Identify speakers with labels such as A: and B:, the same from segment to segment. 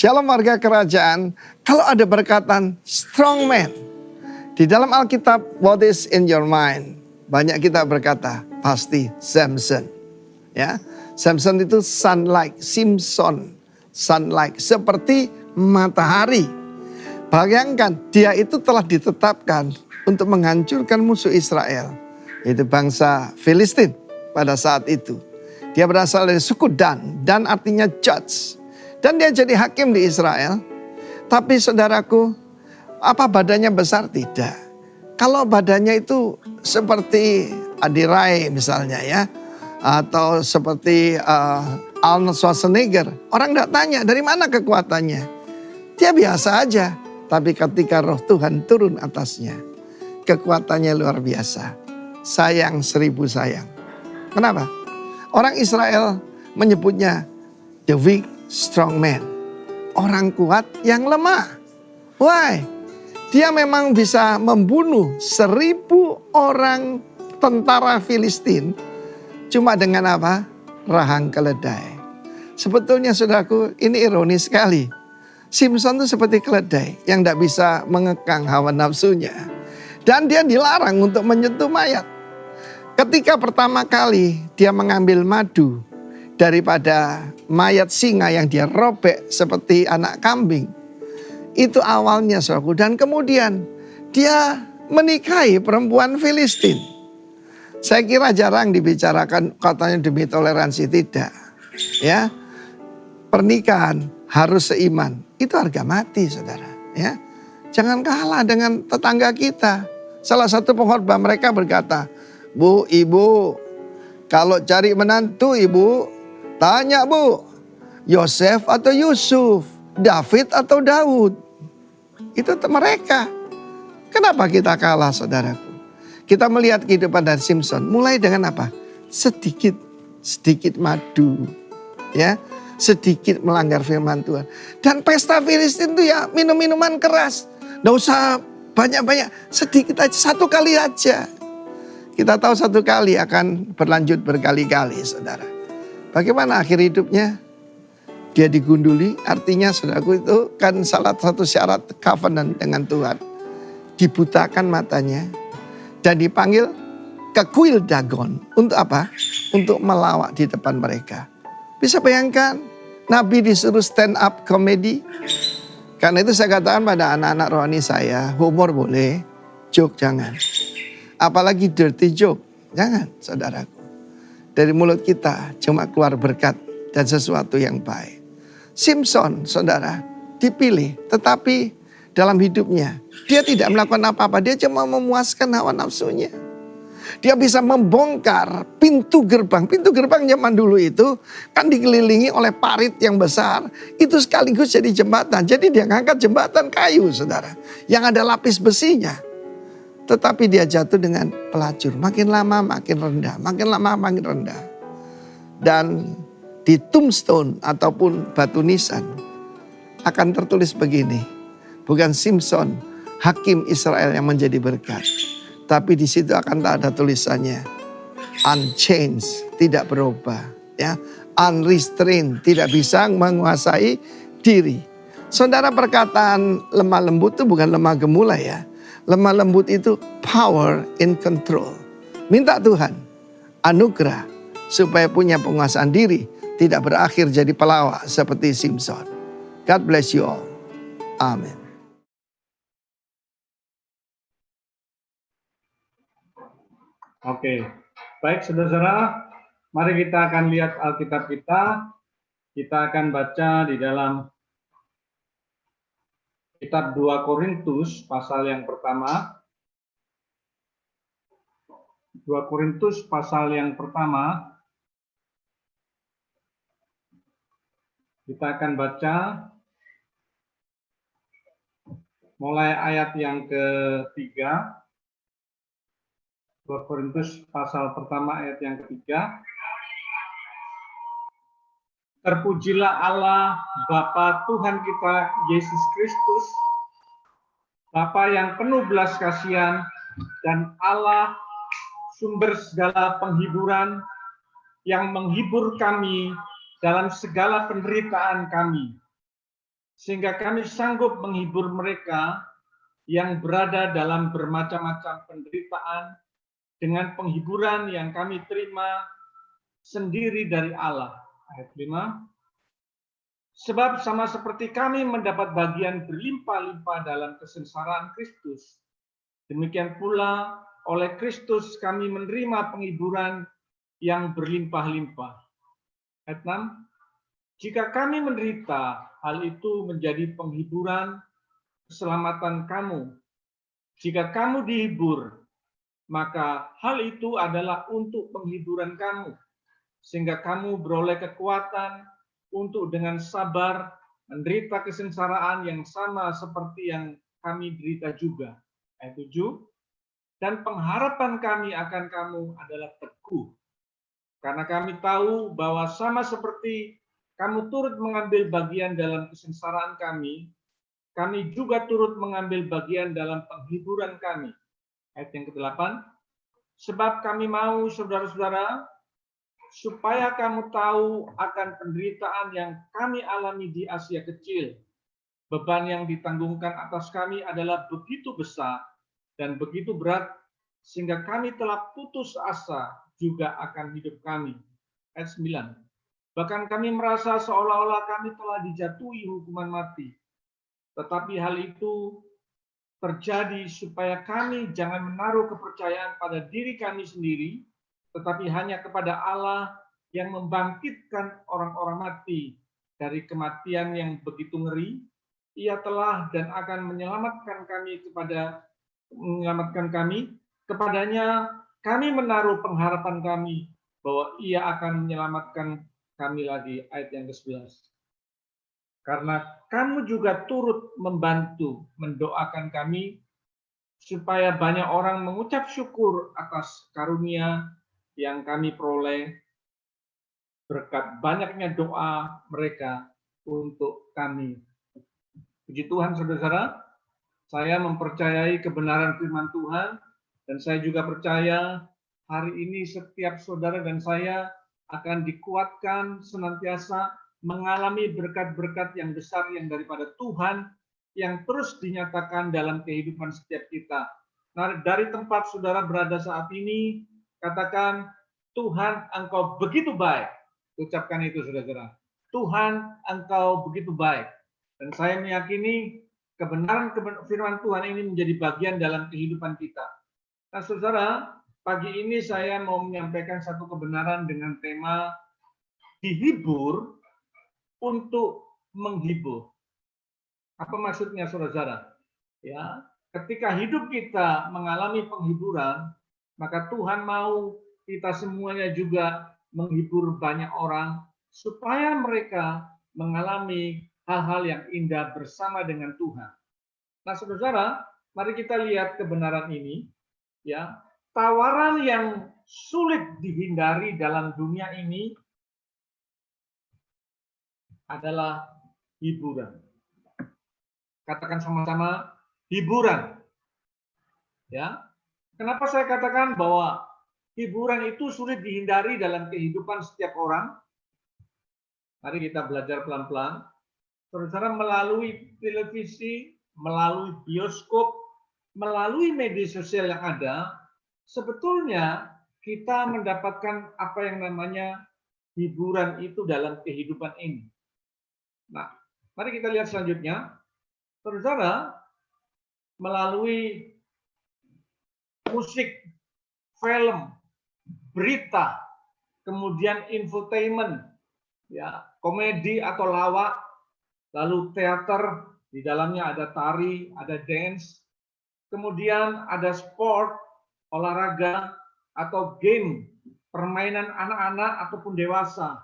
A: Shalom warga kerajaan. Kalau ada perkataan strong man di dalam Alkitab, what is in your mind? Banyak kita berkata pasti Samson. Ya, Samson itu sun-like, Simpson, sun-like, seperti matahari. Bayangkan dia itu telah ditetapkan untuk menghancurkan musuh Israel, yaitu bangsa Filistin pada saat itu. Dia berasal dari suku Dan artinya judge. Dan dia jadi hakim di Israel. Tapi saudaraku, apa badannya besar? Tidak. Kalau badannya itu seperti Adi Rai misalnya ya. Atau seperti Arnold Schwarzenegger. Orang tidak tanya dari mana kekuatannya. Dia biasa aja. Tapi ketika roh Tuhan turun atasnya, kekuatannya luar biasa. Sayang 1000 sayang. Kenapa? Orang Israel menyebutnya the weak strong man. Orang kuat yang lemah. Why? Dia memang bisa membunuh 1000 orang tentara Filistin. Cuma dengan apa? Rahang keledai. Sebetulnya saudaraku, ini ironis sekali. Simpson itu seperti keledai yang tidak bisa mengekang hawa nafsunya. Dan dia dilarang untuk menyentuh mayat. Ketika pertama kali dia mengambil madu daripada mayat singa yang dia robek seperti anak kambing. Itu awalnya saudaraku. Dan kemudian dia menikahi perempuan Filistin. Saya kira jarang dibicarakan katanya demi toleransi, tidak. Ya, pernikahan harus seiman. Itu harga mati saudara. Ya, jangan kalah dengan tetangga kita. Salah satu pengkhotbah mereka berkata, Bu, ibu, kalau cari menantu ibu, tanya bu, Yosef atau Yusuf, David atau Daud. Itu mereka. Kenapa kita kalah saudaraku? Kita melihat kehidupan dari Simpson. Mulai dengan apa? Sedikit madu. Ya, sedikit melanggar firman Tuhan. Dan pesta Filistin itu ya minum-minuman keras. Nggak usah banyak-banyak. Sedikit aja, satu kali aja. Kita tahu satu kali akan berlanjut berkali-kali saudara. Bagaimana akhir hidupnya? Dia digunduli, artinya saudaraku itu kan salah satu syarat covenant dengan Tuhan. Dibutakan matanya dan dipanggil ke kuil Dagon. Untuk apa? Untuk melawak di depan mereka. Bisa bayangkan Nabi disuruh stand up comedy. Karena itu saya katakan pada anak-anak rohani saya, humor boleh, joke jangan. Apalagi dirty joke, jangan saudaraku. Dari mulut kita cuma keluar berkat dan sesuatu yang baik. Simpson saudara dipilih, tetapi dalam hidupnya dia tidak melakukan apa-apa. Dia cuma memuaskan hawa nafsunya. Dia bisa membongkar pintu gerbang. Pintu gerbang zaman dulu itu kan dikelilingi oleh parit yang besar. Itu sekaligus jadi jembatan. Jadi dia ngangkat jembatan kayu saudara. Yang ada lapis besinya. Tetapi dia jatuh dengan pelacur. Makin lama makin rendah. Makin lama makin rendah. Dan di tombstone ataupun batu nisan akan tertulis begini. Bukan Simpson, hakim Israel yang menjadi berkat. Tapi di situ akan ada tulisannya. Unchanged, tidak berubah. Ya, unrestrained, tidak bisa menguasai diri. Saudara, perkataan lemah lembut itu bukan lemah gemulai ya. Lemah lembut itu power in control. Minta Tuhan anugerah supaya punya penguasaan diri. Tidak berakhir jadi pelawak seperti Simpson. God bless you all. Amin.
B: Oke, baik saudara-saudara. Mari kita akan lihat Alkitab kita. Kita akan baca di dalam Kitab 2 Korintus pasal yang pertama. 2 Korintus pasal yang pertama. Kita akan baca mulai ayat yang ketiga. 2 Korintus pasal pertama ayat yang ketiga. Terpujilah Allah Bapa Tuhan kita Yesus Kristus, Bapa yang penuh belas kasihan dan Allah sumber segala penghiburan yang menghibur kami dalam segala penderitaan kami, sehingga kami sanggup menghibur mereka yang berada dalam bermacam-macam penderitaan dengan penghiburan yang kami terima sendiri dari Allah. Ayat 5. Sebab sama seperti kami mendapat bagian berlimpah-limpah dalam kesengsaraan Kristus, demikian pula oleh Kristus kami menerima penghiburan yang berlimpah-limpah. Ayat 6. Jika kami menderita, hal itu menjadi penghiburan keselamatan kamu. Jika kamu dihibur, maka hal itu adalah untuk penghiburan kamu, sehingga kamu beroleh kekuatan untuk dengan sabar menderita kesengsaraan yang sama seperti yang kami derita juga. Ayat 7. Dan pengharapan kami akan kamu adalah teguh, karena kami tahu bahwa sama seperti kamu turut mengambil bagian dalam kesengsaraan kami juga turut mengambil bagian dalam penghiburan kami. Ayat yang ke-8. Sebab kami mau, saudara-saudara, supaya kamu tahu akan penderitaan yang kami alami di Asia Kecil. Beban yang ditanggungkan atas kami adalah begitu besar dan begitu berat, sehingga kami telah putus asa juga akan hidup kami. Ayat 9. Bahkan kami merasa seolah-olah kami telah dijatuhi hukuman mati. Tetapi hal itu terjadi supaya kami jangan menaruh kepercayaan pada diri kami sendiri, tetapi hanya kepada Allah yang membangkitkan orang-orang mati dari kematian yang begitu ngeri. Ia telah dan akan menyelamatkan kami. Kepadanya kami menaruh pengharapan kami bahwa Ia akan menyelamatkan kami lagi. Ayat yang ke-11. Karena kamu juga turut membantu mendoakan kami supaya banyak orang mengucap syukur atas karunia yang kami peroleh berkat banyaknya doa mereka untuk kami. Puji Tuhan, saudara-saudara, saya mempercayai kebenaran firman Tuhan, dan saya juga percaya hari ini setiap saudara dan saya akan dikuatkan senantiasa mengalami berkat-berkat yang besar yang daripada Tuhan yang terus dinyatakan dalam kehidupan setiap kita. Nah, dari tempat saudara berada saat ini, katakan, Tuhan, Engkau begitu baik. Ucapkan itu, saudara-saudara. Tuhan, Engkau begitu baik. Dan saya meyakini kebenaran firman Tuhan ini menjadi bagian dalam kehidupan kita. Nah, saudara, pagi ini saya mau menyampaikan satu kebenaran dengan tema dihibur untuk menghibur. Apa maksudnya, saudara-saudara? Ya, ketika hidup kita mengalami penghiburan, maka Tuhan mau kita semuanya juga menghibur banyak orang supaya mereka mengalami hal-hal yang indah bersama dengan Tuhan. Nah, saudara, mari kita lihat kebenaran ini. Ya, tawaran yang sulit dihindari dalam dunia ini adalah hiburan. Katakan sama-sama, hiburan. Ya, kenapa saya katakan bahwa hiburan itu sulit dihindari dalam kehidupan setiap orang? Mari kita belajar pelan-pelan. Saudara, melalui televisi, melalui bioskop, melalui media sosial yang ada, sebetulnya kita mendapatkan apa yang namanya hiburan itu dalam kehidupan ini. Nah, mari kita lihat selanjutnya. Saudara, melalui musik, film, berita, kemudian infotainment, ya, komedi atau lawak, lalu teater, di dalamnya ada tari, ada dance, kemudian ada sport, olahraga, atau game, permainan anak-anak ataupun dewasa.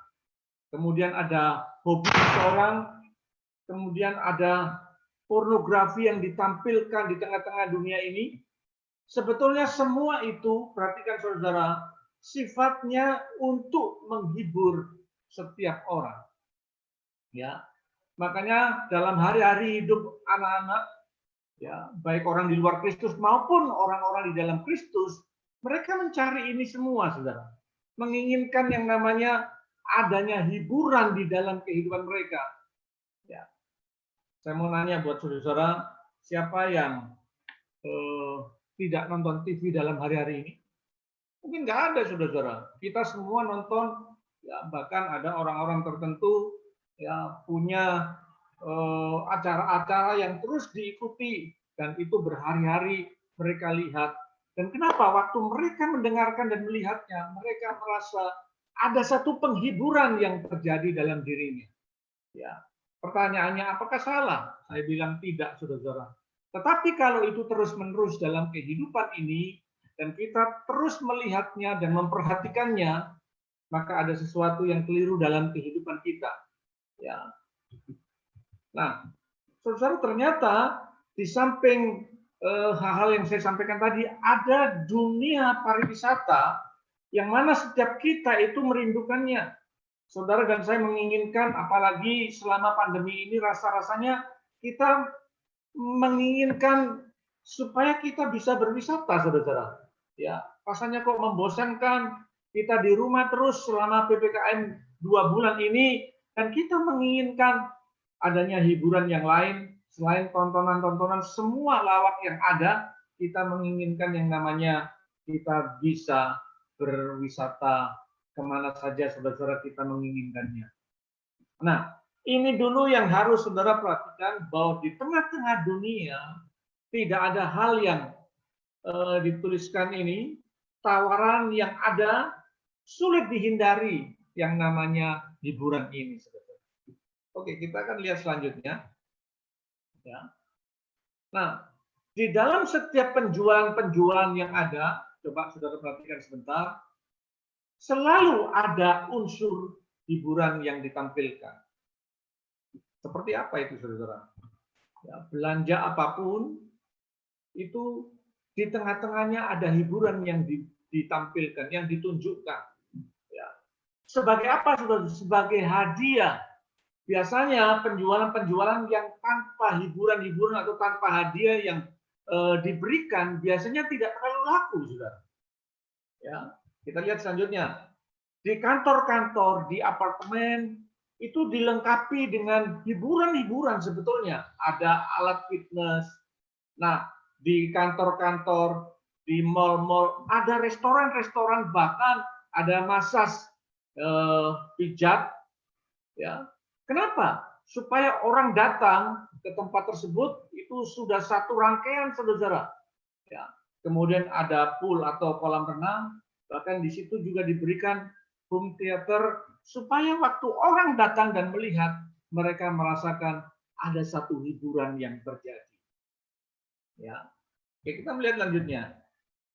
B: Kemudian ada hobi seseorang, kemudian ada pornografi yang ditampilkan di tengah-tengah dunia ini. Sebetulnya semua itu, perhatikan saudara, sifatnya untuk menghibur setiap orang. Ya, makanya dalam hari-hari hidup anak-anak, ya, baik orang di luar Kristus maupun orang-orang di dalam Kristus, mereka mencari ini semua, saudara. Menginginkan yang namanya adanya hiburan di dalam kehidupan mereka. Ya. Saya mau nanya buat saudara-saudara, siapa yang tidak nonton TV dalam hari-hari ini? Mungkin nggak ada, saudara-saudara. Kita semua nonton, ya, bahkan ada orang-orang tertentu ya punya acara-acara yang terus diikuti dan itu berhari-hari mereka lihat. Dan kenapa waktu mereka mendengarkan dan melihatnya, mereka merasa ada satu penghiburan yang terjadi dalam dirinya. Ya, pertanyaannya apakah salah? Saya bilang tidak, saudara-saudara. Tetapi kalau itu terus-menerus dalam kehidupan ini dan kita terus melihatnya dan memperhatikannya, maka ada sesuatu yang keliru dalam kehidupan kita. Ya. Nah, saudara, ternyata di samping hal-hal yang saya sampaikan tadi, ada dunia pariwisata yang mana setiap kita itu merindukannya. Saudara dan saya menginginkan, apalagi selama pandemi ini, rasa-rasanya kita menginginkan supaya kita bisa berwisata, saudara. Ya, rasanya kok membosankan kita di rumah terus selama PPKM 2 bulan ini, dan kita menginginkan adanya hiburan yang lain selain tontonan-tontonan semua lawak yang ada. Kita menginginkan yang namanya kita bisa berwisata kemana saja saudara-saudara kita menginginkannya. Nah, ini dulu yang harus saudara perhatikan, bahwa di tengah-tengah dunia tidak ada hal yang dituliskan ini, tawaran yang ada sulit dihindari yang namanya hiburan ini, saudara. Oke, kita akan lihat selanjutnya. Ya. Nah, di dalam setiap penjualan-penjualan yang ada, coba saudara perhatikan sebentar, selalu ada unsur hiburan yang ditampilkan. Seperti apa itu, saudara? Ya, belanja apapun, itu di tengah-tengahnya ada hiburan yang ditampilkan, yang ditunjukkan. Ya. Sebagai apa, saudara? Sebagai hadiah. Biasanya penjualan-penjualan yang tanpa hiburan-hiburan atau tanpa hadiah yang diberikan biasanya tidak terlalu laku, saudara. Ya, kita lihat selanjutnya. Di kantor-kantor, di apartemen itu dilengkapi dengan hiburan-hiburan sebetulnya. Ada alat fitness. Nah, di kantor-kantor, di mal-mal, ada restoran-restoran, bahkan ada massage pijat, ya. Kenapa? Supaya orang datang ke tempat tersebut itu sudah satu rangkaian, saudara. Ya. Kemudian ada pool atau kolam renang, bahkan di situ juga diberikan home theater supaya waktu orang datang dan melihat, mereka merasakan ada satu hiburan yang terjadi. Ya. Oke, kita melihat lanjutnya.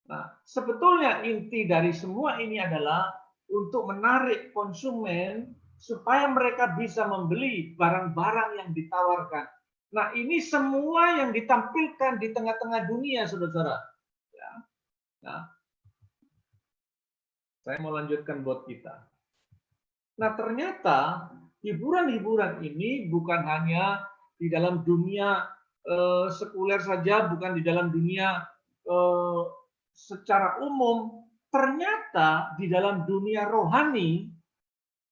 B: Nah, sebetulnya inti dari semua ini adalah untuk menarik konsumen supaya mereka bisa membeli barang-barang yang ditawarkan. Nah, ini semua yang ditampilkan di tengah-tengah dunia, saudara-saudara. Ya. Nah, saya mau lanjutkan buat kita. Nah, ternyata hiburan-hiburan ini bukan hanya di dalam dunia sekuler saja, bukan di dalam dunia secara umum. Ternyata di dalam dunia rohani,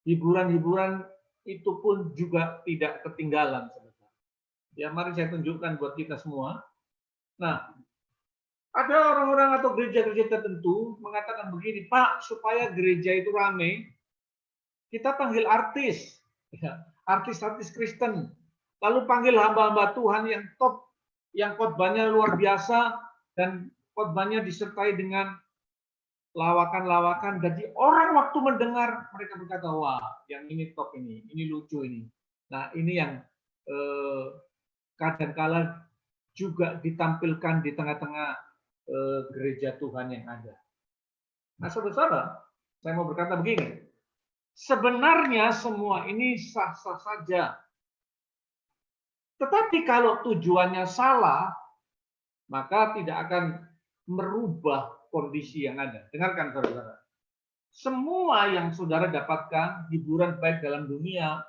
B: hiburan-hiburan itu pun juga tidak ketinggalan. Ya, mari saya tunjukkan buat kita semua. Nah, ada orang-orang atau gereja-gereja tertentu mengatakan begini, Pak, supaya gereja itu ramai, kita panggil artis, ya, artis-artis Kristen, lalu panggil hamba-hamba Tuhan yang top, yang khotbahnya luar biasa, dan khotbahnya disertai dengan lawakan-lawakan. Jadi orang waktu mendengar, mereka berkata, wah, yang ini top ini lucu ini. Nah, ini yang kadang-kala juga ditampilkan di tengah-tengah gereja Tuhan yang ada. Nah, saudara-saudara, saya mau berkata begini, sebenarnya semua ini sah-sah saja. Tetapi kalau tujuannya salah, maka tidak akan merubah kondisi yang ada. Dengarkan, saudara-saudara. Semua yang saudara dapatkan, hiburan baik dalam dunia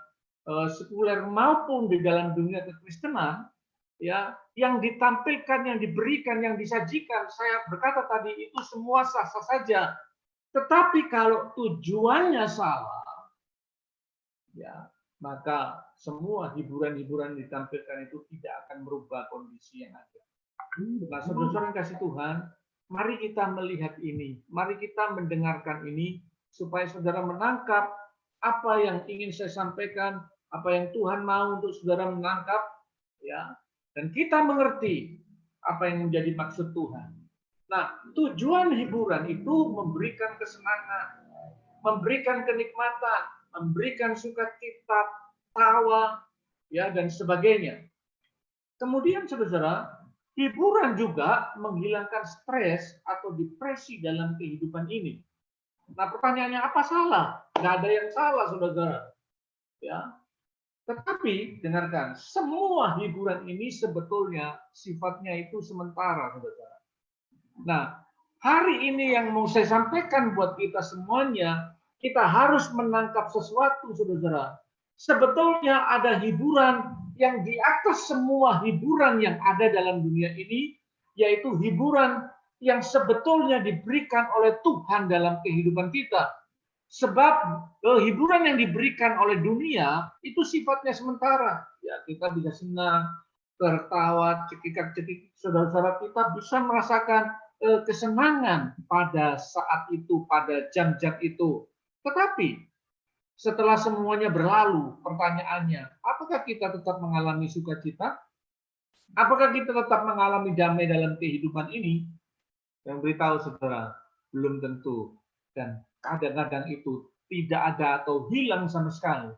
B: sekuler maupun di dalam dunia kekristenan, ya, yang ditampilkan, yang diberikan, yang disajikan, saya berkata tadi, itu semua sah-sah saja. Tetapi kalau tujuannya salah, ya, maka semua hiburan-hiburan ditampilkan itu tidak akan merubah kondisi yang ada. Nah, saudara-saudara yang kasih Tuhan, mari kita melihat ini, mari kita mendengarkan ini, supaya saudara menangkap apa yang ingin saya sampaikan, apa yang Tuhan mau untuk saudara menangkap, ya, dan kita mengerti apa yang menjadi maksud Tuhan. Nah, tujuan hiburan itu memberikan kesenangan, memberikan kenikmatan, memberikan sukacita, tawa, ya, dan sebagainya. Kemudian, saudara, hiburan juga menghilangkan stres atau depresi dalam kehidupan ini. Nah, pertanyaannya apa salah? Nggak ada yang salah, saudara. Ya, tetapi dengarkan, semua hiburan ini sebetulnya sifatnya itu sementara, saudara. Nah, hari ini yang mau saya sampaikan buat kita semuanya, kita harus menangkap sesuatu, saudara. Sebetulnya ada hiburan yang di atas semua hiburan yang ada dalam dunia ini, yaitu hiburan yang sebetulnya diberikan oleh Tuhan dalam kehidupan kita. Sebab hiburan yang diberikan oleh dunia itu sifatnya sementara. Ya, kita bisa senang, tertawa, cekikak-cekik, saudara-saudara kita bisa merasakan kesenangan pada saat itu, pada jam-jam itu. Tetapi setelah semuanya berlalu, pertanyaannya, apakah kita tetap mengalami sukacita? Apakah kita tetap mengalami damai dalam kehidupan ini? Yang beritahu saudara, belum tentu. Dan kadang-kadang itu tidak ada atau hilang sama sekali.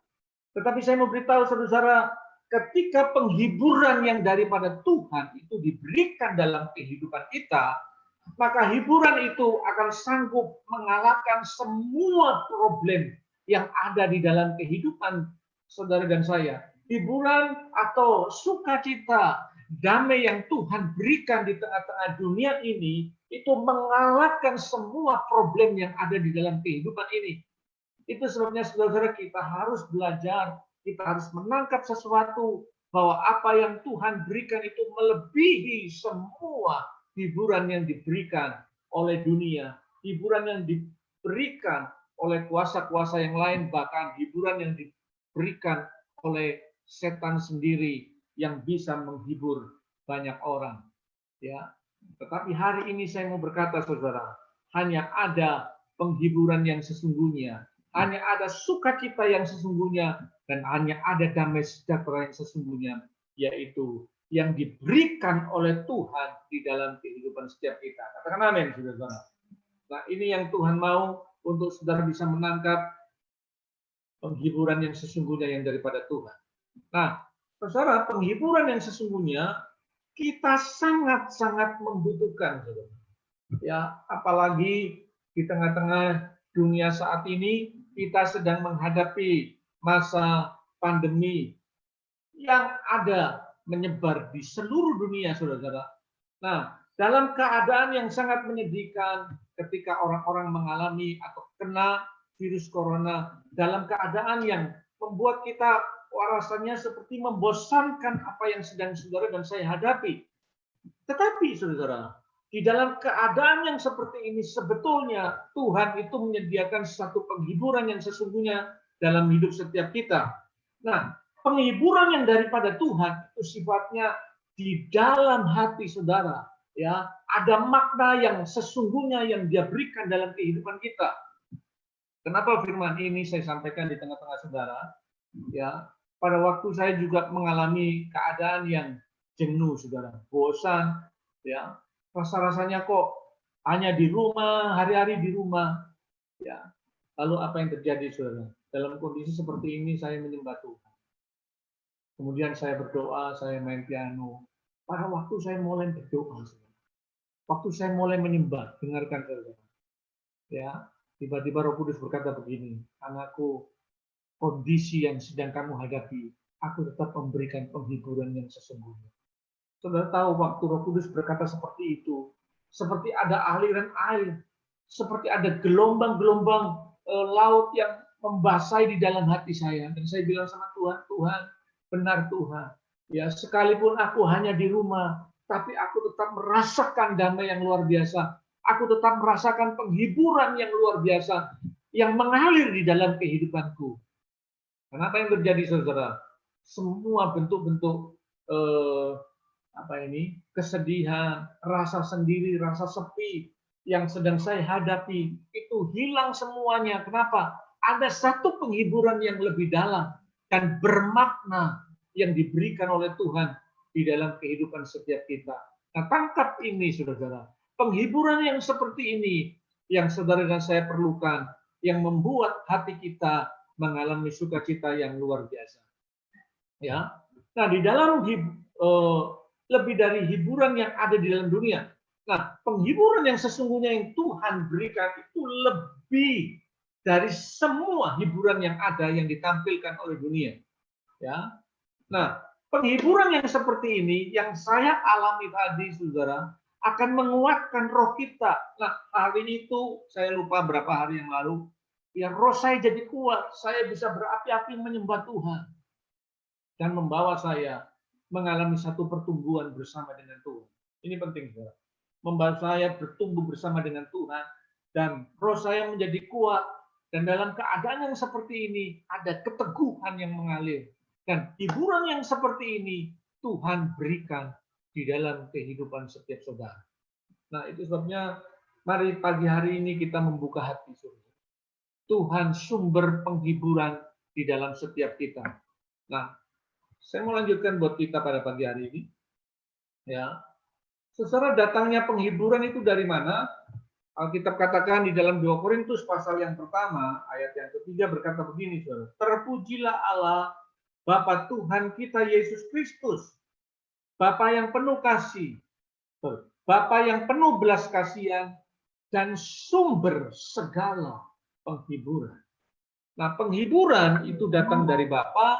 B: Tetapi saya mau beritahu saudara, ketika penghiburan yang daripada Tuhan itu diberikan dalam kehidupan kita, maka hiburan itu akan sanggup mengalahkan semua problem yang ada di dalam kehidupan saudara dan saya. Hiburan atau sukacita, damai yang Tuhan berikan di tengah-tengah dunia ini, itu mengalahkan semua problem yang ada di dalam kehidupan ini. Itu sebabnya saudara-saudara kita harus belajar, kita harus menangkap sesuatu, bahwa apa yang Tuhan berikan itu melebihi semua hiburan yang diberikan oleh dunia, hiburan yang diberikan oleh kuasa-kuasa yang lain, bahkan hiburan yang diberikan oleh setan sendiri yang bisa menghibur banyak orang. Ya, tetapi hari ini saya mau berkata, saudara, hanya ada penghiburan yang sesungguhnya, hanya ada sukacita yang sesungguhnya, dan hanya ada damai sejahtera yang sesungguhnya, yaitu yang diberikan oleh Tuhan di dalam kehidupan setiap kita. Katakan amin, saudara. Nah, ini yang Tuhan mau untuk saudara bisa menangkap penghiburan yang sesungguhnya yang daripada Tuhan. Nah, saudara, penghiburan yang sesungguhnya kita sangat-sangat membutuhkan, saudara. Ya, apalagi di tengah-tengah dunia saat ini kita sedang menghadapi masa pandemi yang ada menyebar di seluruh dunia, saudara. Nah, dalam keadaan yang sangat menyedihkan ketika orang-orang mengalami atau kena virus corona, dalam keadaan yang membuat kita rasanya seperti membosankan apa yang sedang saudara dan saya hadapi. Tetapi, saudara, di dalam keadaan yang seperti ini sebetulnya Tuhan itu menyediakan satu penghiburan yang sesungguhnya dalam hidup setiap kita. Nah, penghiburan yang daripada Tuhan itu sifatnya di dalam hati saudara, ya, ada makna yang sesungguhnya yang Dia berikan dalam kehidupan kita. Kenapa firman ini saya sampaikan di tengah-tengah saudara? Ya, pada waktu saya juga mengalami keadaan yang jenuh, saudara, bosan, ya, rasa-rasanya kok hanya di rumah, hari-hari di rumah, ya. Lalu apa yang terjadi, saudara? Dalam kondisi seperti ini saya menyembah Tuhan. Kemudian saya berdoa, saya main piano. Pada waktu saya mulai berdoa, waktu saya mulai menyembah, dengarkan, saudara. Ya, tiba-tiba Roh Kudus berkata begini, anakku, kondisi yang sedang kamu hadapi, aku tetap memberikan penghiburan yang sesungguhnya. Saudara tahu waktu Roh Kudus berkata seperti itu, seperti ada aliran air, seperti ada gelombang-gelombang laut yang membasahi di dalam hati saya. Dan saya bilang sama Tuhan, Tuhan, benar Tuhan. Ya, sekalipun aku hanya di rumah, tapi aku tetap merasakan damai yang luar biasa. Aku tetap merasakan penghiburan yang luar biasa yang mengalir di dalam kehidupanku. Karena apa yang terjadi, saudara? Semua bentuk-bentuk kesedihan, rasa sendiri, rasa sepi yang sedang saya hadapi itu hilang semuanya. Kenapa? Ada satu penghiburan yang lebih dalam dan bermakna yang diberikan oleh Tuhan di dalam kehidupan setiap kita. Nah, tangkap ini, saudara. Penghiburan yang seperti ini yang saudara dan saya perlukan, yang membuat hati kita mengalami sukacita yang luar biasa. Ya. Nah, di dalam lebih dari hiburan yang ada di dalam dunia. Nah, penghiburan yang sesungguhnya yang Tuhan berikan itu lebih dari semua hiburan yang ada yang ditampilkan oleh dunia. Ya. Nah, penghiburan yang seperti ini yang saya alami tadi, saudara, akan menguatkan roh kita. Nah, hari itu saya lupa berapa hari yang lalu, ya roh saya jadi kuat, saya bisa berapi-api menyembah Tuhan dan membawa saya mengalami satu pertumbuhan bersama dengan Tuhan. Ini penting, saudara. Membawa saya bertumbuh bersama dengan Tuhan dan roh saya menjadi kuat, dan dalam keadaan yang seperti ini ada keteguhan yang mengalir. Dan hiburan yang seperti ini Tuhan berikan di dalam kehidupan setiap saudara. Nah, itu sebabnya mari pagi hari ini kita membuka hati, saudara. Tuhan sumber penghiburan di dalam setiap kita. Nah, saya mau lanjutkan buat kita pada pagi hari ini. Ya, saudara, datangnya penghiburan itu dari mana? Alkitab katakan di dalam 2 Korintus pasal yang pertama, ayat yang ketiga berkata begini, saudara. Terpujilah Allah, Bapa Tuhan kita Yesus Kristus, Bapa yang penuh kasih, Bapa yang penuh belas kasihan, dan sumber segala penghiburan. Nah, penghiburan itu datang dari Bapa,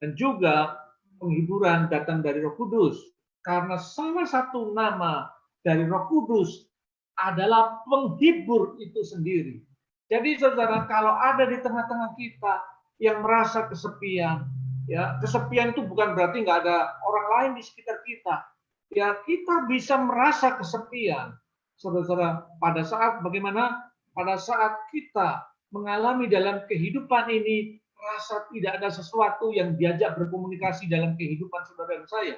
B: dan juga penghiburan datang dari Roh Kudus. Karena salah satu nama dari Roh Kudus adalah penghibur itu sendiri. Jadi saudara, kalau ada di tengah-tengah kita yang merasa kesepian, ya kesepian itu bukan berarti nggak ada orang lain di sekitar kita. Ya kita bisa merasa kesepian, saudara. Pada saat bagaimana? Pada saat kita mengalami dalam kehidupan ini rasa tidak ada sesuatu yang diajak berkomunikasi dalam kehidupan saudara dan saya.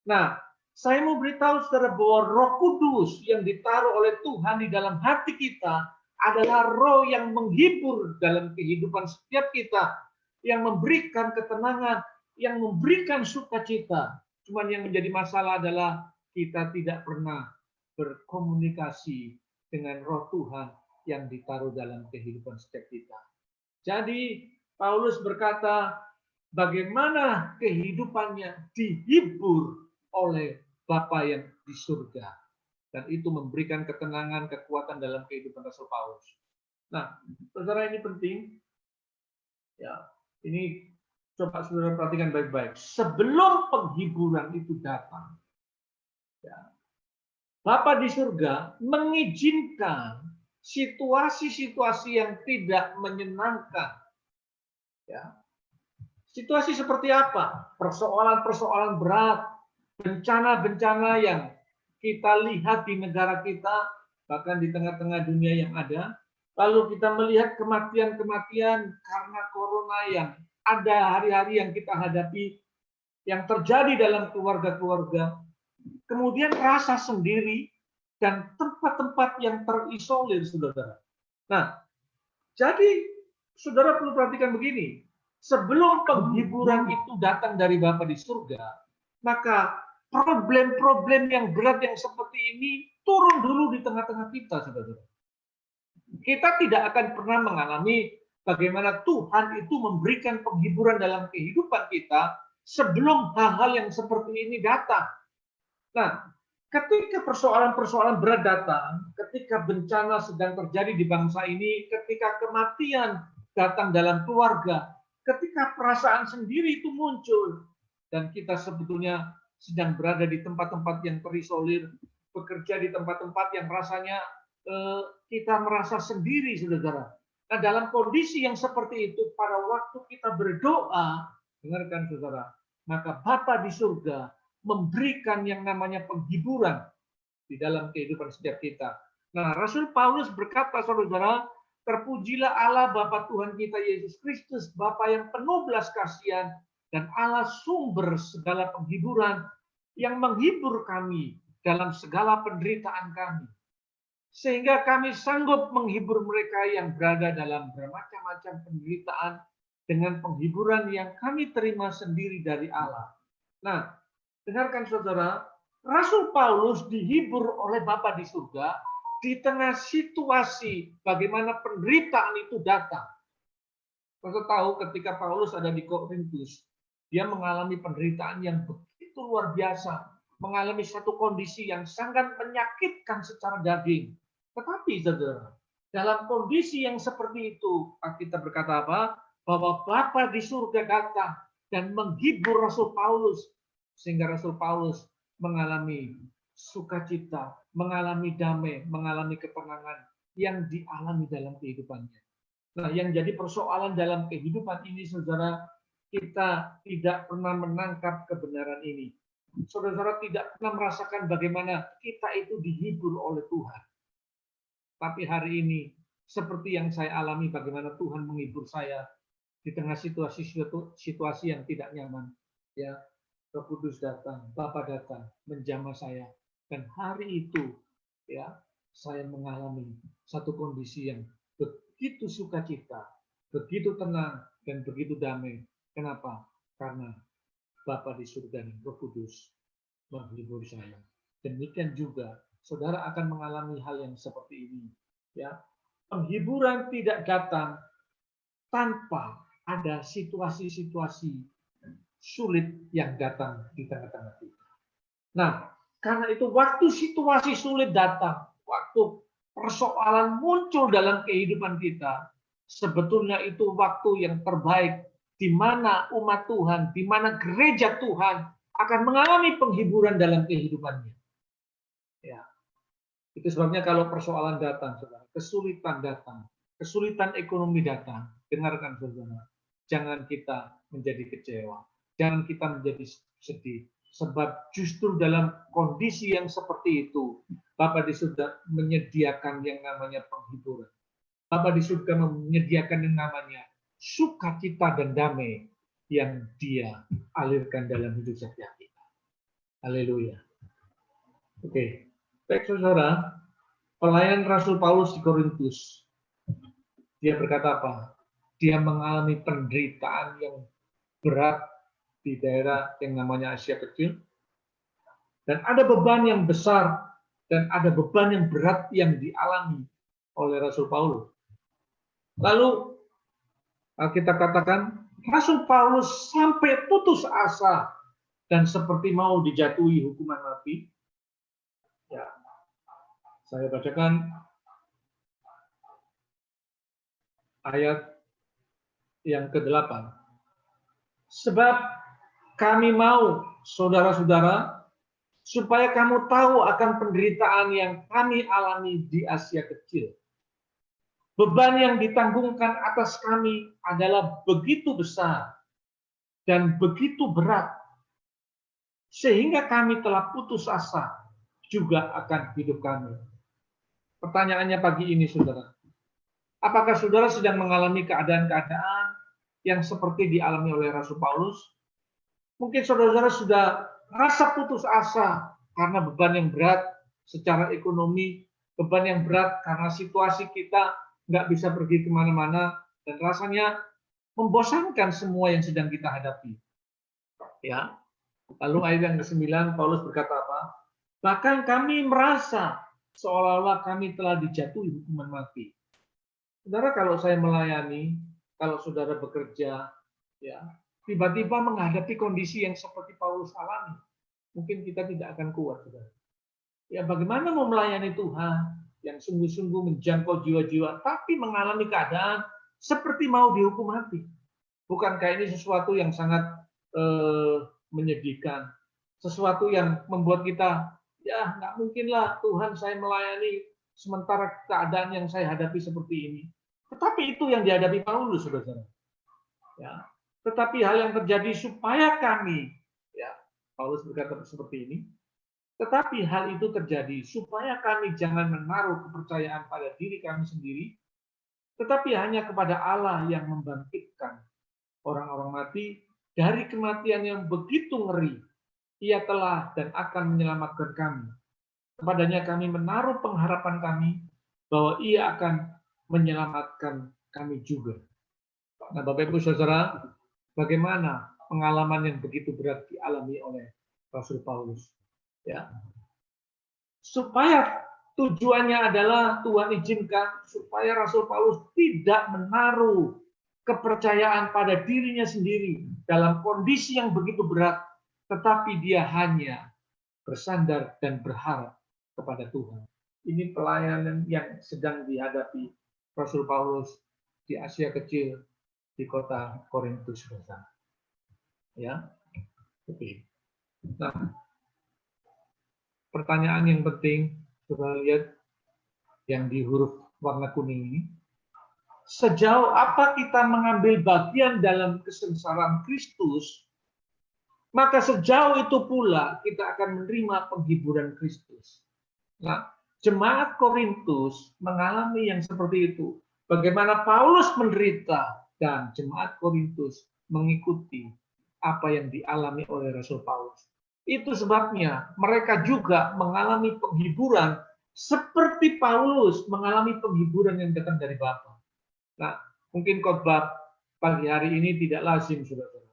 B: Nah, saya mau beritahu saudara bahwa Roh Kudus yang ditaruh oleh Tuhan di dalam hati kita adalah roh yang menghibur dalam kehidupan setiap kita, yang memberikan ketenangan, yang memberikan sukacita. Cuman yang menjadi masalah adalah kita tidak pernah berkomunikasi dengan roh Tuhan yang ditaruh dalam kehidupan setiap kita. Jadi Paulus berkata, bagaimana kehidupannya dihibur oleh Bapa yang di surga. Dan itu memberikan ketenangan, kekuatan dalam kehidupan Rasul Paulus. Nah, saudara, ini penting. Ya, ini coba saudara perhatikan baik-baik. Sebelum penghiburan itu datang, ya, Bapa di surga mengizinkan situasi-situasi yang tidak menyenangkan. Ya. Situasi seperti apa? Persoalan-persoalan berat, bencana-bencana yang kita lihat di negara kita, bahkan di tengah-tengah dunia yang ada. Lalu kita melihat kematian-kematian karena corona yang ada hari-hari yang kita hadapi, yang terjadi dalam keluarga-keluarga. Kemudian rasa sendiri dan tempat-tempat yang terisolir, saudara. Nah, jadi saudara perlu perhatikan begini. Sebelum penghiburan itu datang dari Bapa di surga, maka problem-problem yang berat yang seperti ini turun dulu di tengah-tengah kita, saudara. Kita tidak akan pernah mengalami bagaimana Tuhan itu memberikan penghiburan dalam kehidupan kita sebelum hal-hal yang seperti ini datang. Nah, ketika persoalan-persoalan berat datang, ketika bencana sedang terjadi di bangsa ini, ketika kematian datang dalam keluarga, ketika perasaan sendiri itu muncul, dan kita sebetulnya sedang berada di tempat-tempat yang terisolir, bekerja di tempat-tempat yang rasanya kita merasa sendiri, saudara. Nah, dalam kondisi yang seperti itu, pada waktu kita berdoa, dengarkan saudara, maka Bapa di surga memberikan yang namanya penghiburan di dalam kehidupan setiap kita. Nah, Rasul Paulus berkata, saudara, Terpujilah Allah Bapa Tuhan kita Yesus Kristus, Bapa yang penuh belas kasihan dan Allah sumber segala penghiburan yang menghibur kami dalam segala penderitaan kami. Sehingga kami sanggup menghibur mereka yang berada dalam bermacam-macam penderitaan dengan penghiburan yang kami terima sendiri dari Allah. Nah, dengarkan saudara, Rasul Paulus dihibur oleh Bapa di surga di tengah situasi bagaimana penderitaan itu datang. Saudara tahu ketika Paulus ada di Korintus, dia mengalami penderitaan yang begitu luar biasa, mengalami satu kondisi yang sangat menyakitkan secara daging. Tetapi saudara, dalam kondisi yang seperti itu, kita berkata apa? Bahwa Bapa di surga datang dan menghibur Rasul Paulus, sehingga Rasul Paulus mengalami sukacita, mengalami damai, mengalami ketenangan yang dialami dalam kehidupannya. Nah, yang jadi persoalan dalam kehidupan ini, saudara, kita tidak pernah menangkap kebenaran ini. Saudara-saudara tidak pernah merasakan bagaimana kita itu dihibur oleh Tuhan. Tapi hari ini, seperti yang saya alami, bagaimana Tuhan menghibur saya di tengah situasi yang tidak nyaman. Ya, Roh Kudus datang, Bapa datang, menjamah saya, dan hari itu, ya, saya mengalami satu kondisi yang begitu sukacita, begitu tenang, dan begitu damai. Kenapa? Karena Bapa di surga dan Roh Kudus menghibur saya. Demikian juga saudara akan mengalami hal yang seperti ini. Ya, penghiburan tidak datang tanpa ada situasi-situasi sulit yang datang di tengah-tengah kita. Nah, karena itu waktu situasi sulit datang, waktu persoalan muncul dalam kehidupan kita, sebetulnya itu waktu yang terbaik di mana umat Tuhan, di mana gereja Tuhan akan mengalami penghiburan dalam kehidupannya. Ya. Itu sebabnya kalau persoalan datang, saudara, kesulitan datang, kesulitan ekonomi datang, dengarkan saudara, jangan kita menjadi kecewa, jangan kita menjadi sedih, sebab justru dalam kondisi yang seperti itu, Bapa di surga menyediakan yang namanya penghiburan. Bapa di surga menyediakan yang namanya sukacita dan damai yang Dia alirkan dalam hidup setiap kita. Haleluya. Oke, baik saudara, pelayan Rasul Paulus di Korintus, dia berkata apa? Dia mengalami penderitaan yang berat di daerah yang namanya Asia Kecil, dan ada beban yang besar dan ada beban yang berat yang dialami oleh Rasul Paulus. Lalu kita katakan Rasul Paulus sampai putus asa dan seperti mau dijatuhi hukuman mati. Ya, saya bacakan ayat yang ke-8. Sebab kami mau, saudara-saudara, supaya kamu tahu akan penderitaan yang kami alami di Asia Kecil. Beban yang ditanggungkan atas kami adalah begitu besar dan begitu berat, sehingga kami telah putus asa juga akan hidup kami. Pertanyaannya pagi ini, saudara, apakah saudara sedang mengalami keadaan-keadaan yang seperti dialami oleh Rasul Paulus? Mungkin saudara-saudara sudah rasa putus asa karena beban yang berat secara ekonomi, beban yang berat karena situasi kita nggak bisa pergi kemana-mana, dan rasanya membosankan semua yang sedang kita hadapi. Ya. Lalu ayat yang ke-9, Paulus berkata apa? Bahkan kami merasa seolah-olah kami telah dijatuhi hukuman mati. Saudara, kalau saya melayani, kalau saudara bekerja, ya, tiba-tiba menghadapi kondisi yang seperti Paulus alami, mungkin kita tidak akan kuat, saudara. Ya, bagaimana mau melayani Tuhan yang sungguh-sungguh menjangkau jiwa-jiwa, tapi mengalami keadaan seperti mau dihukum mati? Bukankah ini sesuatu yang sangat menyedihkan, sesuatu yang membuat kita, ya nggak mungkinlah Tuhan saya melayani sementara keadaan yang saya hadapi seperti ini. Tetapi itu yang dihadapi Paulus, saudara. Ya, tetapi hal yang terjadi supaya kami, ya, Paulus berkata seperti ini. Tetapi hal itu terjadi supaya kami jangan menaruh kepercayaan pada diri kami sendiri, tetapi hanya kepada Allah yang membangkitkan orang-orang mati dari kematian yang begitu ngeri. Ia telah dan akan menyelamatkan kami. Kepadanya kami menaruh pengharapan kami bahwa ia akan menyelamatkan kami juga. Nah, Bapak Ibu Saudara, bagaimana pengalaman yang begitu berat dialami oleh Rasul Paulus? Ya, supaya tujuannya adalah Tuhan izinkan supaya Rasul Paulus tidak menaruh kepercayaan pada dirinya sendiri dalam kondisi yang begitu berat, tetapi dia hanya bersandar dan berharap kepada Tuhan. Ini pelayanan yang sedang dihadapi Rasul Paulus di Asia Kecil, di kota Korintus. Ya, oke. Nah, pertanyaan yang penting, coba lihat yang di huruf warna kuning ini. Sejauh apa kita mengambil bagian dalam kesengsaraan Kristus, maka sejauh itu pula kita akan menerima penghiburan Kristus. Nah, jemaat Korintus mengalami yang seperti itu. Bagaimana Paulus menderita dan jemaat Korintus mengikuti apa yang dialami oleh Rasul Paulus. Itu sebabnya mereka juga mengalami penghiburan seperti Paulus mengalami penghiburan yang datang dari Bapa. Nah, mungkin khotbah pagi hari ini tidak lazim, saudara.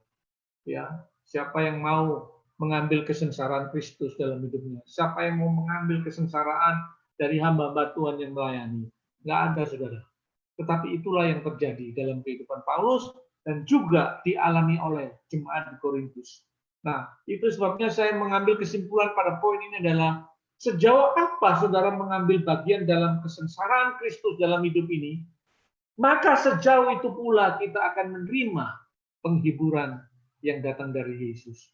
B: Ya, siapa yang mau mengambil kesengsaraan Kristus dalam hidupnya? Siapa yang mau mengambil kesengsaraan dari hamba-hamba Tuhan yang melayani? Nggak ada, saudara. Tetapi itulah yang terjadi dalam kehidupan Paulus dan juga dialami oleh jemaat di Korintus. Nah, itu sebabnya saya mengambil kesimpulan pada poin ini adalah sejauh apa saudara mengambil bagian dalam kesengsaraan Kristus dalam hidup ini, maka sejauh itu pula kita akan menerima penghiburan yang datang dari Yesus.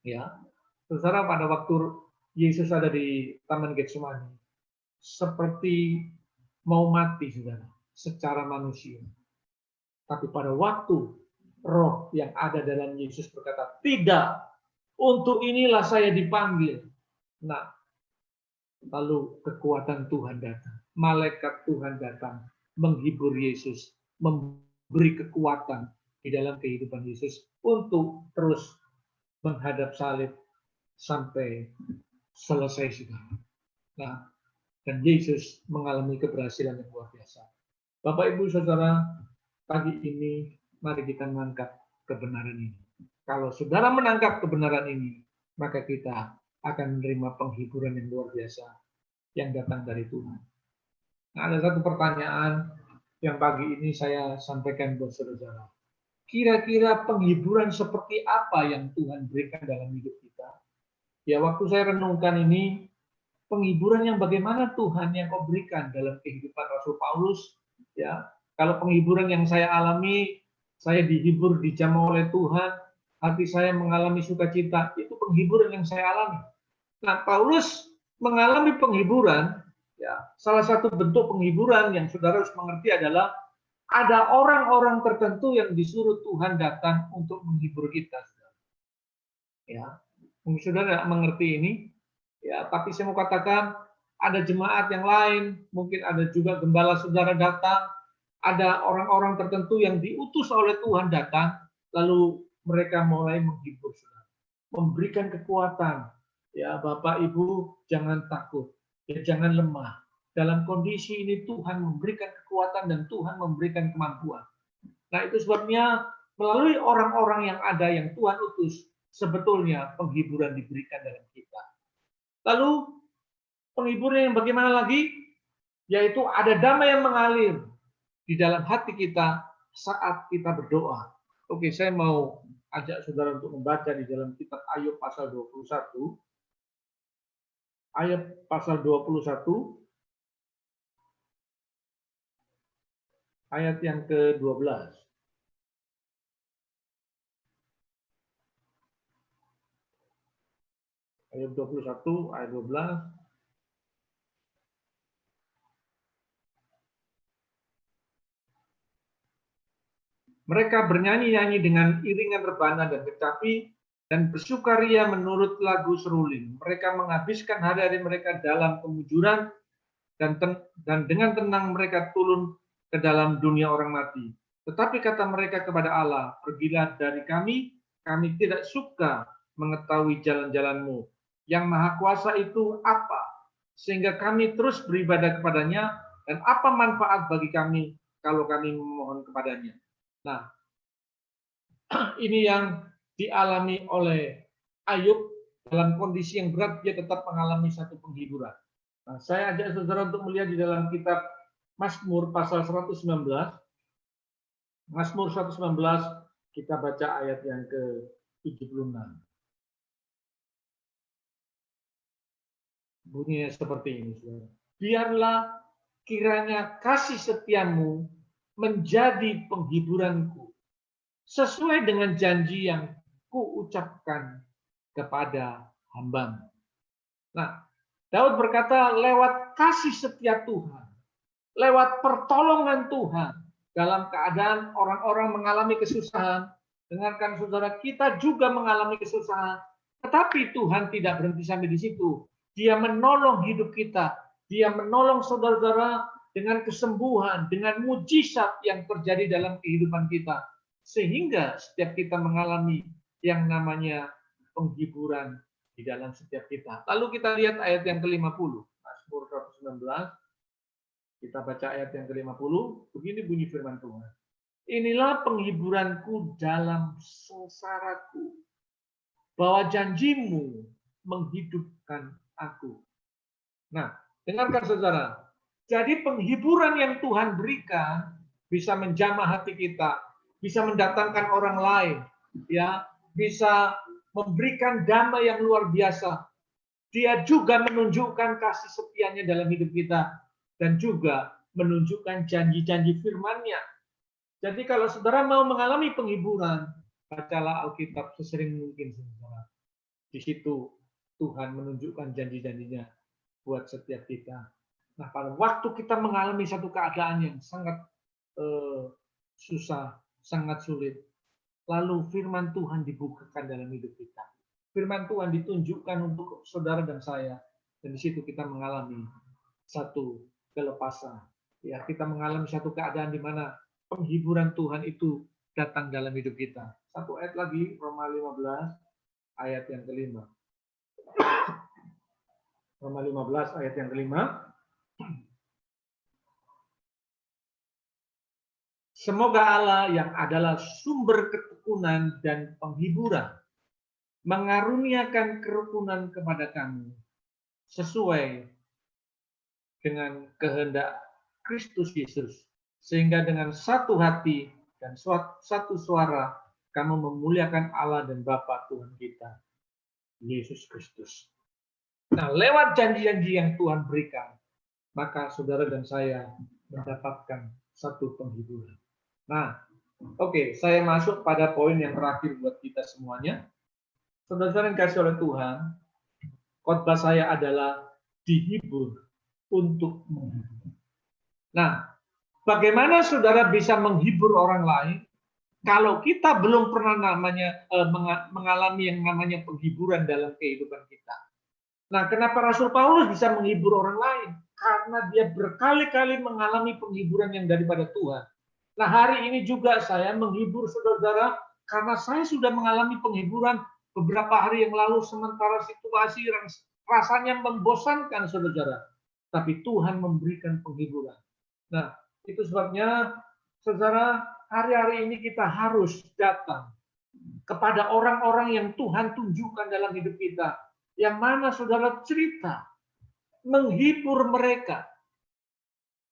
B: Ya, saudara, pada waktu Yesus ada di Taman Getsemani, seperti mau mati, saudara, secara manusia. Tapi pada waktu roh yang ada dalam Yesus berkata, tidak, untuk inilah saya dipanggil. Nah, lalu kekuatan Tuhan datang, malaikat Tuhan datang, menghibur Yesus, memberi kekuatan di dalam kehidupan Yesus untuk terus menghadap salib sampai selesai sudah. Nah, dan Yesus mengalami keberhasilan yang luar biasa. Bapak, Ibu, Saudara, pagi ini mari kita menangkap kebenaran ini. Kalau saudara menangkap kebenaran ini, maka kita akan menerima penghiburan yang luar biasa yang datang dari Tuhan. Nah, ada satu pertanyaan yang pagi ini saya sampaikan buat saudara. Kira-kira penghiburan seperti apa yang Tuhan berikan dalam hidup kita? Ya, waktu saya renungkan ini, penghiburan yang bagaimana Tuhan yang kau berikan dalam kehidupan Rasul Paulus, ya. Kalau penghiburan yang saya alami, saya dihibur, dijamah oleh Tuhan, hati saya mengalami sukacita, itu penghiburan yang saya alami. Nah, Paulus mengalami penghiburan, ya. Salah satu bentuk penghiburan yang saudara harus mengerti adalah ada orang-orang tertentu yang disuruh Tuhan datang untuk menghibur kita. Ya, mungkin saudara tidak mengerti ini, ya, tapi saya mau katakan ada jemaat yang lain, mungkin ada juga gembala saudara datang, ada orang-orang tertentu yang diutus oleh Tuhan datang, lalu mereka mulai menghibur saudara, memberikan kekuatan. Ya, Bapak Ibu, jangan takut, ya, jangan lemah. Dalam kondisi ini Tuhan memberikan kekuatan dan Tuhan memberikan kemampuan. Nah, itu sebabnya melalui orang-orang yang ada yang Tuhan utus, sebetulnya penghiburan diberikan dalam kita. Lalu penghiburan yang bagaimana lagi? Yaitu ada damai yang mengalir di dalam hati kita saat kita berdoa. Oke, saya mau ajak saudara untuk membaca di dalam kitab Ayub pasal 21. Ayub pasal 21 ayat yang ke-12. Ayub 21 ayat 12. Mereka bernyanyi-nyanyi dengan iringan rebana dan kecapi dan bersukaria menurut lagu seruling. Mereka menghabiskan hari-hari mereka dalam kemujuran dan dengan tenang mereka turun ke dalam dunia orang mati. Tetapi kata mereka kepada Allah, pergilah dari kami tidak suka mengetahui jalan-jalan-Mu. Yang Maha Kuasa itu apa? Sehingga kami terus beribadah kepadanya, dan apa manfaat bagi kami kalau kami memohon kepadanya. Nah, ini yang dialami oleh Ayub dalam kondisi yang berat, dia tetap mengalami satu penghiburan. Nah, saya ajak saudara untuk melihat di dalam kitab Mazmur pasal 119. Mazmur 119, kita baca ayat yang ke-76. Bunyinya seperti ini, saudara. Biarlah kiranya kasih setiamu menjadi penghiburanku, sesuai dengan janji yang kuucapkan kepada hambamu. Nah, Daud berkata, lewat kasih setia Tuhan, lewat pertolongan Tuhan, dalam keadaan orang-orang mengalami kesusahan, dengarkan saudara, kita juga mengalami kesusahan, tetapi Tuhan tidak berhenti sampai di situ. Dia menolong hidup kita, dia menolong saudara-saudara dengan kesembuhan, dengan mujizat yang terjadi dalam kehidupan kita. Sehingga setiap kita mengalami yang namanya penghiburan di dalam setiap kita. Lalu kita lihat ayat yang ke-50, Mazmur 119. Kita baca ayat yang ke-50, begini bunyi firman Tuhan. Inilah penghiburanku dalam sengsaraku, bahwa janjimu menghidupkan aku. Nah, dengarkan saudara. Jadi penghiburan yang Tuhan berikan bisa menjamah hati kita, bisa mendatangkan orang lain, ya, bisa memberikan damai yang luar biasa. Dia juga menunjukkan kasih setianya dalam hidup kita dan juga menunjukkan janji-janji firman-Nya. Jadi kalau saudara mau mengalami penghiburan, bacalah Alkitab sesering mungkin, saudara. Di situ Tuhan menunjukkan janji-janjinya buat setiap kita. Nah, pada waktu kita mengalami satu keadaan yang sangat susah, sangat sulit, lalu firman Tuhan dibukakan dalam hidup kita. Firman Tuhan ditunjukkan untuk saudara dan saya, dan di situ kita mengalami satu kelepasan. Ya, kita mengalami satu keadaan di mana penghiburan Tuhan itu datang dalam hidup kita. Satu ayat lagi, Roma 15 ayat yang kelima. Roma 15 ayat yang kelima. Semoga Allah yang adalah sumber ketekunan dan penghiburan mengaruniakan kerukunan kepada kamu sesuai dengan kehendak Kristus Yesus, sehingga dengan satu hati dan satu suara kamu memuliakan Allah dan Bapa Tuhan kita, Yesus Kristus. Nah, lewat janji-janji yang Tuhan berikan, maka saudara dan saya mendapatkan satu penghiburan. Nah, oke, saya masuk pada poin yang terakhir buat kita semuanya. Saudara-saudara yang kasih oleh Tuhan, khotbah saya adalah dihibur untuk menghibur. Nah, bagaimana saudara bisa menghibur orang lain kalau kita belum pernah mengalami yang namanya penghiburan dalam kehidupan kita? Nah, kenapa Rasul Paulus bisa menghibur orang lain? Karena dia berkali-kali mengalami penghiburan yang daripada Tuhan. Nah, hari ini juga saya menghibur saudara-saudara karena saya sudah mengalami penghiburan beberapa hari yang lalu sementara situasi yang rasanya membosankan saudara-saudara. Tapi Tuhan memberikan penghiburan. Nah, itu sebabnya saudara, hari-hari ini kita harus datang kepada orang-orang yang Tuhan tunjukkan dalam hidup kita. Yang mana saudara cerita, menghibur mereka.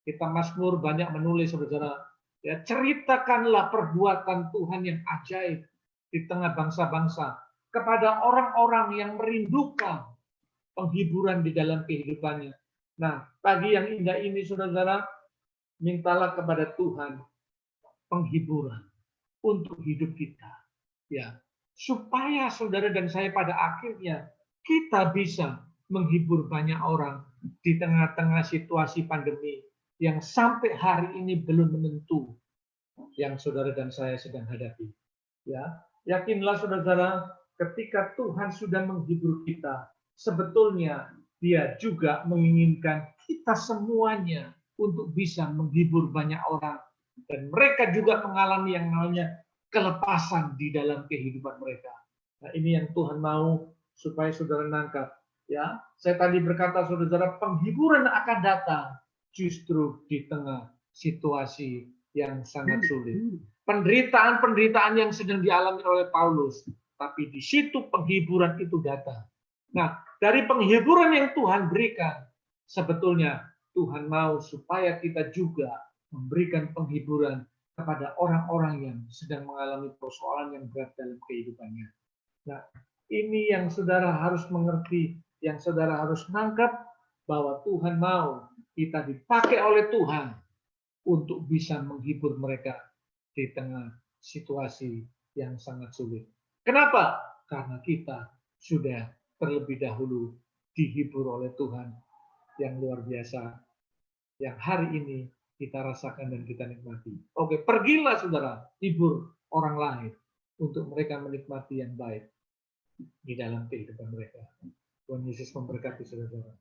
B: Kita Mazmur banyak menulis saudara, ya, ceritakanlah perbuatan Tuhan yang ajaib di tengah bangsa-bangsa kepada orang-orang yang merindukan penghiburan di dalam kehidupannya. Nah, pagi yang indah ini saudara, mintalah kepada Tuhan penghiburan untuk hidup kita, ya, supaya saudara dan saya pada akhirnya kita bisa menghibur banyak orang di tengah-tengah situasi pandemi yang sampai hari ini belum menentu yang saudara dan saya sedang hadapi. Ya, yakinlah saudara, ketika Tuhan sudah menghibur kita, sebetulnya Dia juga menginginkan kita semuanya untuk bisa menghibur banyak orang. Dan mereka juga mengalami yang namanya kelepasan di dalam kehidupan mereka. Nah, ini yang Tuhan mau supaya saudara nangkap. Ya, saya tadi berkata saudara, penghiburan akan datang justru di tengah situasi yang sangat sulit. Penderitaan-penderitaan yang sedang dialami oleh Paulus, tapi di situ penghiburan itu datang. Nah, dari penghiburan yang Tuhan berikan, sebetulnya Tuhan mau supaya kita juga memberikan penghiburan kepada orang-orang yang sedang mengalami persoalan yang berat dalam kehidupannya. Nah, ini yang saudara harus mengerti, yang saudara harus nangkap, bahwa Tuhan mau kita dipakai oleh Tuhan untuk bisa menghibur mereka di tengah situasi yang sangat sulit. Kenapa? Karena kita sudah terlebih dahulu dihibur oleh Tuhan yang luar biasa, yang hari ini kita rasakan dan kita nikmati. Oke, pergilah saudara, hibur orang lain untuk mereka menikmati yang baik di dalam kehidupan mereka. Tuhan Yesus memberkati saudara.